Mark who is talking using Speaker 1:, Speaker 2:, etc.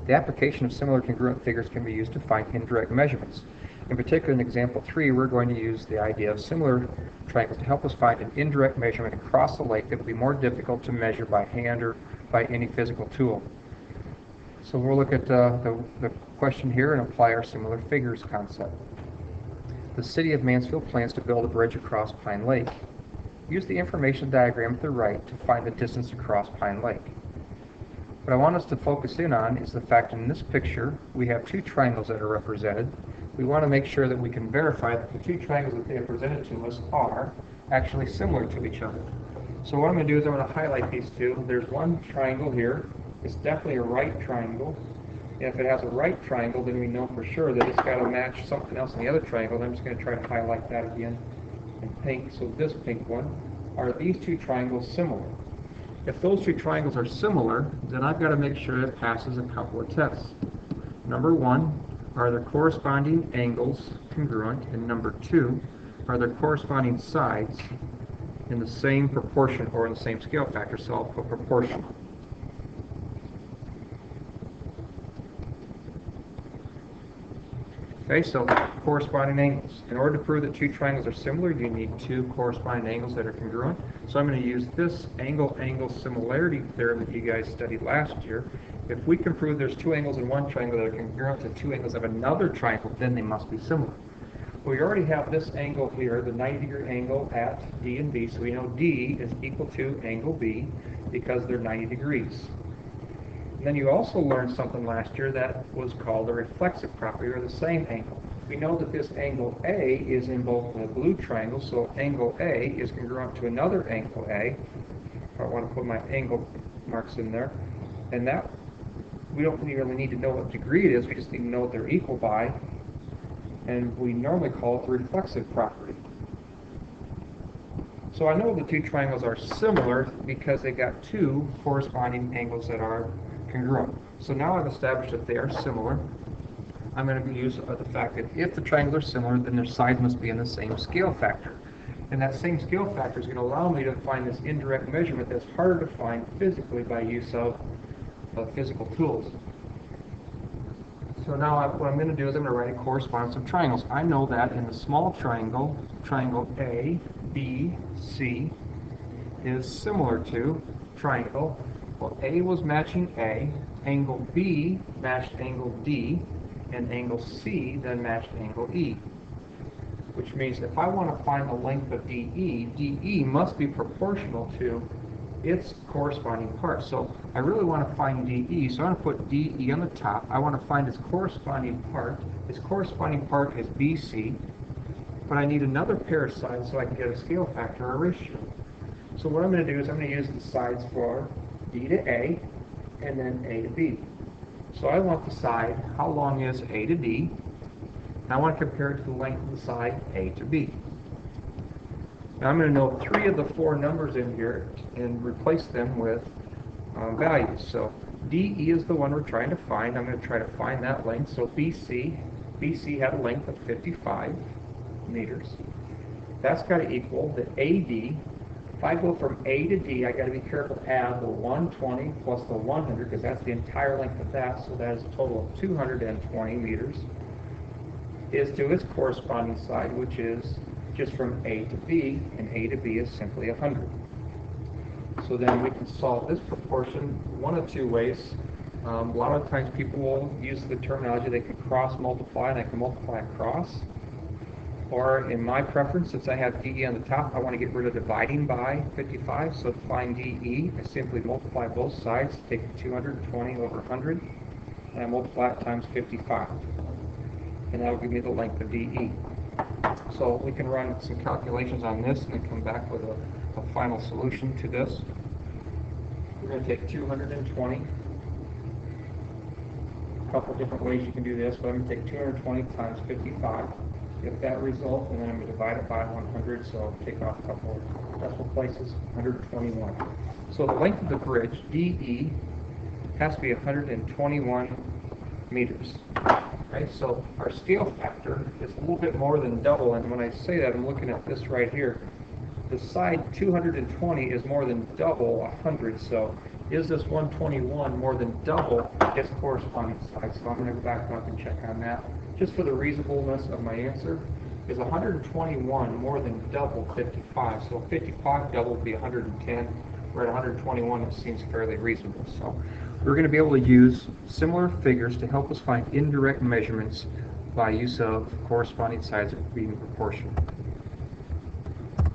Speaker 1: The application of similar congruent figures can be used to find indirect measurements. In particular, in example 3, we're going to use the idea of similar triangles to help us find an indirect measurement across the lake that would be more difficult to measure by hand or by any physical tool. So we'll look at the question here and apply our similar figures concept. The city of Mansfield plans to build a bridge across Pine Lake. Use the information diagram at the right to find the distance across Pine Lake. What I want us to focus in on is the fact in this picture we have two triangles that are represented. We want to make sure that we can verify that the two triangles that they have presented to us are actually similar to each other. So what I'm going to do is I'm going to highlight these two. There's one triangle here. It's definitely a right triangle. And if it has a right triangle, then we know for sure that it's got to match something else in the other triangle. I'm just going to try to highlight that again in pink. So this pink one, are these two triangles similar? If those two triangles are similar, then I've got to make sure it passes a couple of tests. Number one, are their corresponding angles congruent? And number two, are their corresponding sides in the same proportion or in the same scale factor? So I'll put proportional. Okay, so corresponding angles. In order to prove that two triangles are similar, you need two corresponding angles that are congruent. So I'm going to use this angle-angle similarity theorem that you guys studied last year. If we can prove there's two angles in one triangle that are congruent to two angles of another triangle, then they must be similar. We already have this angle here, the 90-degree angle at D and B, so we know D is equal to angle B because they're 90 degrees. Then you also learned something last year that was called the reflexive property, or the same angle. We know that this angle A is in both the blue triangles, so angle A is congruent to another angle A. I want to put my angle marks in there. And that, we don't really need to know what degree it is, we just need to know what they're equal by. And we normally call it the reflexive property. So I know the two triangles are similar because they got two corresponding angles that are congruent. So now I've established that they are similar. I'm going to use the fact that if the triangles are similar, then their sides must be in the same scale factor. And that same scale factor is going to allow me to find this indirect measurement that's harder to find physically by use of physical tools. So now what I'm going to do is I'm going to write a correspondence of triangles. I know that in the small triangle, triangle A, B, C is similar to triangle. Well, A was matching A, angle B matched angle D, and angle C then matched angle E. Which means if I want to find the length of DE, DE must be proportional to its corresponding part. So I really want to find DE, so I'm going to put DE on the top. I want to find its corresponding part. Its corresponding part is BC, but I need another pair of sides so I can get a scale factor or a ratio. So what I'm going to do is I'm going to use the sides for D to A and then A to B. So I want the side, how long is A to D? And I want to compare it to the length of the side A to B. Now I'm going to know three of the four numbers in here and replace them with values. So DE is the one we're trying to find. I'm going to try to find that length. So BC had a length of 55 meters. That's got to equal the AD. If I go from A to D, I got to be careful to add the 120 plus the 100 because that's the entire length of that. So that is a total of 220 meters. Is to its corresponding side, which is just from A to B, and A to B is simply 100. So then we can solve this proportion one of two ways. A lot of times people will use the terminology they can cross multiply, and I can multiply across. Or in my preference, since I have DE on the top, I want to get rid of dividing by 55. So to find DE, I simply multiply both sides, take 220 over 100, and I multiply it times 55. And that'll give me the length of DE. So we can run some calculations on this and come back with a final solution to this. We're going to take 220. A couple different ways you can do this, but I'm going to take 220 times 55. Get that result, and then I'm going to divide it by 100, so I'll take off a couple of decimal places, 121. So the length of the bridge, DE, has to be 121 meters. Okay, so our scale factor is a little bit more than double, and when I say that, I'm looking at this right here. The side 220 is more than double 100, so is this 121 more than double its corresponding side? So I'm going to go back up and check on that. Just for the reasonableness of my answer, is 121 more than double 55? So 55 double would be 110. We're at 121, it seems fairly reasonable. So we're going to be able to use similar figures to help us find indirect measurements by use of corresponding sides being proportional.